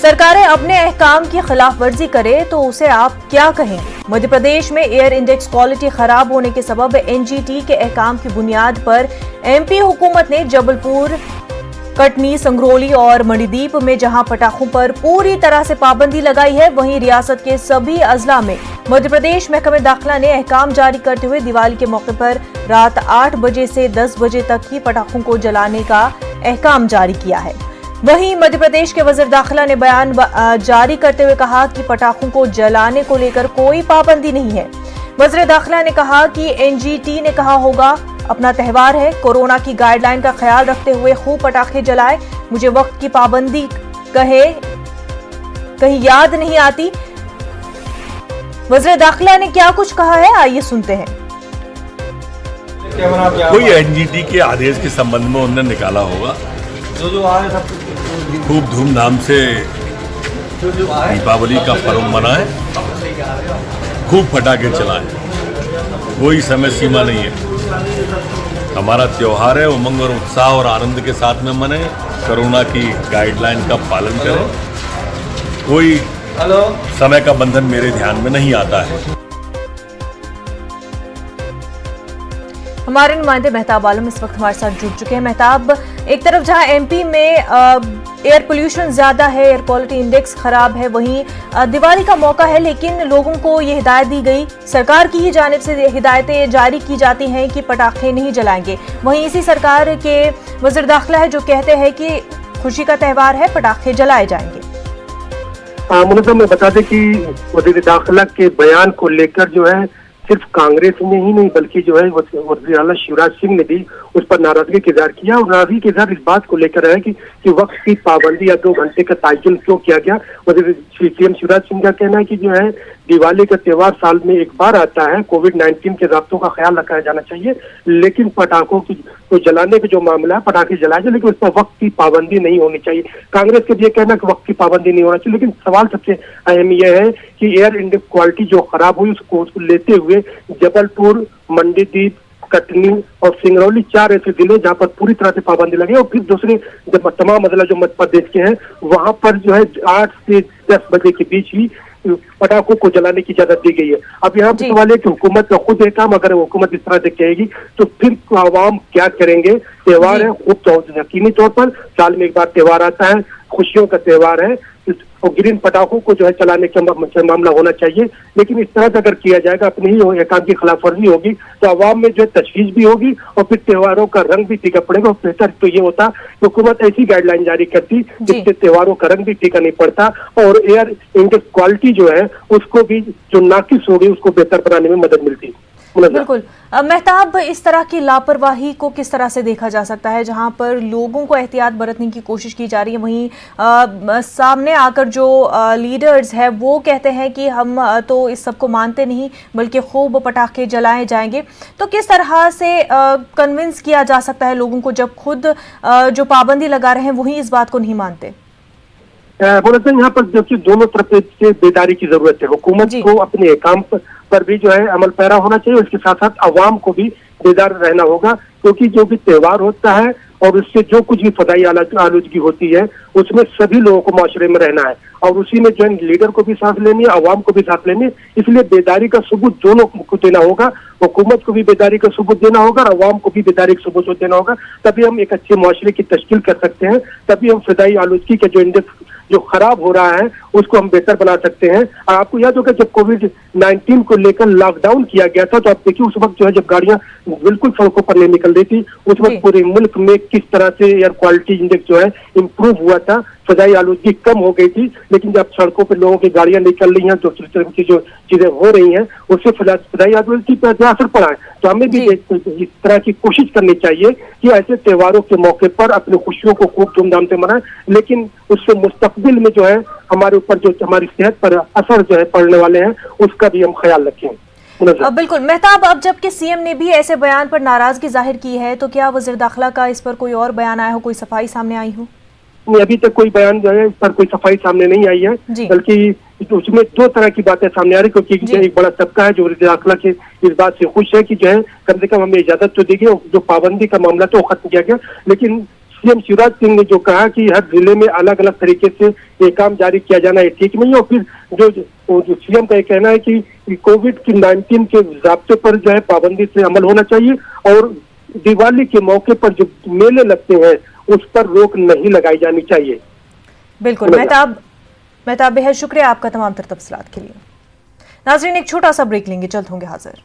सरकारें अपने अहकाम की खिलाफ वर्जी करे तो उसे आप क्या कहें। मध्य प्रदेश में एयर इंडेक्स क्वालिटी खराब होने के सबब एनजीटी के अहकाम की बुनियाद पर एमपी हुकूमत ने जबलपुर, कटनी, संगरौली और मणिदीप में जहां पटाखों पर पूरी तरह से पाबंदी लगाई है, वहीं रियासत के सभी अजला में मध्य प्रदेश महकमे दाखिला ने अहकाम जारी करते हुए दिवाली के मौके पर रात 8 बजे से 10 बजे तक ही पटाखों को जलाने का अहकाम जारी किया है। वहीं मध्य प्रदेश के वज़ीर दाखिला ने बयान जारी करते हुए कहा कि पटाखों को जलाने को लेकर कोई पाबंदी नहीं है। वज़ीर दाखिला ने कहा कि एनजीटी ने कहा होगा अपना त्यौहार है, कोरोना की गाइडलाइन का ख्याल रखते हुए खूब पटाखे जलाए। मुझे वक्त की पाबंदी कहीं याद नहीं आती। वज़ीर दाखिला ने क्या कुछ कहा है, आइए सुनते हैं। कोई एनजीटी के आदेश के संबंध में उन्होंने निकाला होगा। खूब धूमधाम से दीपावली का पर्व मनाएं, खूब पटाखे चलाएं, कोई समय सीमा नहीं है। हमारा त्योहार है, उमंग और उत्साह और आनंद के साथ में मनाएं, कोरोना की गाइडलाइन का पालन करें। कोई समय का बंधन मेरे ध्यान में नहीं आता है। हमारे नुमाइंदे मेहताब आलम इस वक्त हमारे साथ जुड़ चुके हैं। मेहताब, एक तरफ जहां एमपी में एयर पोल्यूशन ज्यादा है, एयर क्वालिटी इंडेक्स खराब है, वहीं दिवाली का मौका है, लेकिन लोगों को ये हिदायत दी गई, सरकार की ही जानिब से हिदायतें जारी की जाती हैं कि पटाखे नहीं जलाएंगे। वहीं इसी सरकार के वज़ीर दाखिला है जो कहते हैं कि खुशी का त्यौहार है, पटाखे जलाए जाएंगे। मुनज़्ज़म में बता दें कि वज़ीर दाखिला के बयान को लेकर जो है सिर्फ कांग्रेस ने ही नहीं बल्कि जो है वज़ीर आला शिवराज सिंह ने भी उस पर नाराजगी का इज़हार किया। और नाराजगी के इज़हार इस बात को लेकर है कि वक्त की पाबंदी या 2 घंटे का ताजुल क्यों किया गया। वज़ीर सीएम शिवराज सिंह का कहना है कि जो है दिवाली का त्यौहार साल में एक बार आता है, कोविड-19 के राब्तों का ख्याल रखा जाना चाहिए, लेकिन पटाखों की तो जलाने का जो मामला है, पटाखे जलाए जाए, लेकिन उस पर वक्त की पाबंदी नहीं होनी चाहिए। कांग्रेस का ये कहना है कि वक्त की पाबंदी नहीं होना चाहिए, लेकिन सवाल सबसे अहम यह है कि एयर इंडेक्स क्वालिटी जो खराब हुई उसको लेते हुए जबलपुर, मंडीदीप, कटनी और सिंगरौली 4 ऐसे जिले जहां पर पूरी तरह से पाबंदी लगे, और फिर दूसरे तमाम अजला जो मध्य प्रदेश के हैं वहां पर जो है 8 से 10 बजे के बीच ही पटाखों को जलाने की इजाजत दी गई है। अब यहाँ पर सवाल है कि हुकूमत का खुद एक काम, अगर हुकूमत इस तरह से कहेगी तो फिर आवाम क्या करेंगे। त्योहार है, खूब तो यकीनी तौर पर साल में एक बार त्योहार आता है, खुशियों का त्योहार है, और ग्रीन पटाखों को जो है चलाने का मामला होना चाहिए। लेकिन इस तरह से अगर किया जाएगा, अपनी ही एहकाम की खिलाफ वर्जी होगी तो आवाम में जो है तशवीश भी होगी और फिर त्योहारों का रंग भी फीका पड़ेगा। और बेहतर तो ये होता कि हुकूमत ऐसी गाइडलाइन जारी करती जिससे त्योहारों का रंग भी फीका नहीं पड़ता, और एयर इंडेक्स क्वालिटी जो है उसको भी जो नाकिस होगी उसको बेहतर बनाने में मदद मिलती। बिल्कुल। मेहताब, इस तरह की लापरवाही को किस तरह से देखा जा सकता है, जहां पर लोगों को एहतियात बरतने की कोशिश की जा रही है, वहीं सामने आकर जो लीडर्स है वो कहते हैं कि हम तो इस सब को मानते नहीं बल्कि खूब पटाखे जलाए जाएंगे। तो किस तरह से कन्विंस किया जा सकता है लोगों को जब खुद जो पाबंदी लगा रहे हैं वही इस बात को नहीं मानते। यहाँ पर देखिए दोनों तरफ से बेदारी की जरूरत है। हुकूमत को अपने अहकाम पर भी जो है अमल पैरा होना चाहिए, उसके साथ साथ अवाम को भी बेदार रहना होगा, क्योंकि जो भी त्योहार होता है और उससे जो कुछ भी फदाई आलूदगी होती है उसमें सभी लोगों को माशरे में रहना है, और उसी में जो है लीडर को भी सांस लेनी है, अवाम को भी सांस लेनी है। इसलिए बेदारी का सबूत दोनों को देना होगा, हुकूमत को भी बेदारी का सबूत देना होगा और अवाम को भी बेदारी का सबूत देना होगा। तभी हम एक अच्छे माशरे की तश्कील कर सकते हैं, तभी हम फदाई आलूदगी के जो इंडेक्स जो खराब हो रहा है उसको हम बेहतर बना सकते हैं। आपको याद होगा जब कोविड-19 को लेकर लॉकडाउन किया गया था तो आप देखिए उस वक्त जो है जब गाड़ियां बिल्कुल सड़कों पर नहीं निकल रही थी, उस वक्त पूरे मुल्क में किस तरह से एयर क्वालिटी इंडेक्स जो है इम्प्रूव हुआ था, फजाई आलूदगी कम हो गई थी। लेकिन जब सड़कों पर लोगों की गाड़ियां निकल रही हैं, जो चीजें हो रही हैं, उससे फजाई आलूदगी पर असर पड़ा है। तो हमें भी इस तरह की कोशिश करनी चाहिए कि ऐसे त्योहारों के मौके पर अपनी खुशियों को खूब धूमधाम से मनाएं, लेकिन उससे मुस्तकबिल में जो है हमारे ऊपर जो हमारी सेहत पर असर जो है पड़ने वाले हैं उसका भी हम ख्याल रखें। बिल्कुल मेहताब, अब जबकि सीएम ने भी ऐसे बयान पर नाराजगी जाहिर की है तो क्या वज़ीर दाखिला का इस पर कोई और बयान आया हो, कोई सफाई सामने आई हो? अभी तक कोई बयान जो है इस पर कोई सफाई सामने नहीं आई है, बल्कि उसमें 2 तरह की बातें सामने आ रही, क्योंकि एक बड़ा तबका है जो वज़ीर दाखिला के इस बात से खुश है कि जो है कम से कम हमें इजाजत तो दी गई, जो पाबंदी का मामला तो खत्म किया गया, लेकिन सीएम शिवराज सिंह ने जो कहा कि हर जिले में अलग अलग तरीके से ये काम जारी किया जाना है ठीक नहीं है। और फिर जो सीएम का ये कहना है कि कोविड-19 के ज़ाब्ते पर जो है पाबंदी से अमल होना चाहिए और दिवाली के मौके पर जो मेले लगते हैं उस पर रोक नहीं लगाई जानी चाहिए। बिल्कुल मेहताब बेहद शुक्रिया आपका तमाम तर तफसीलात के लिए। नाज़रीन, एक छोटा सा ब्रेक लेंगे, जल्द होंगे हाजिर।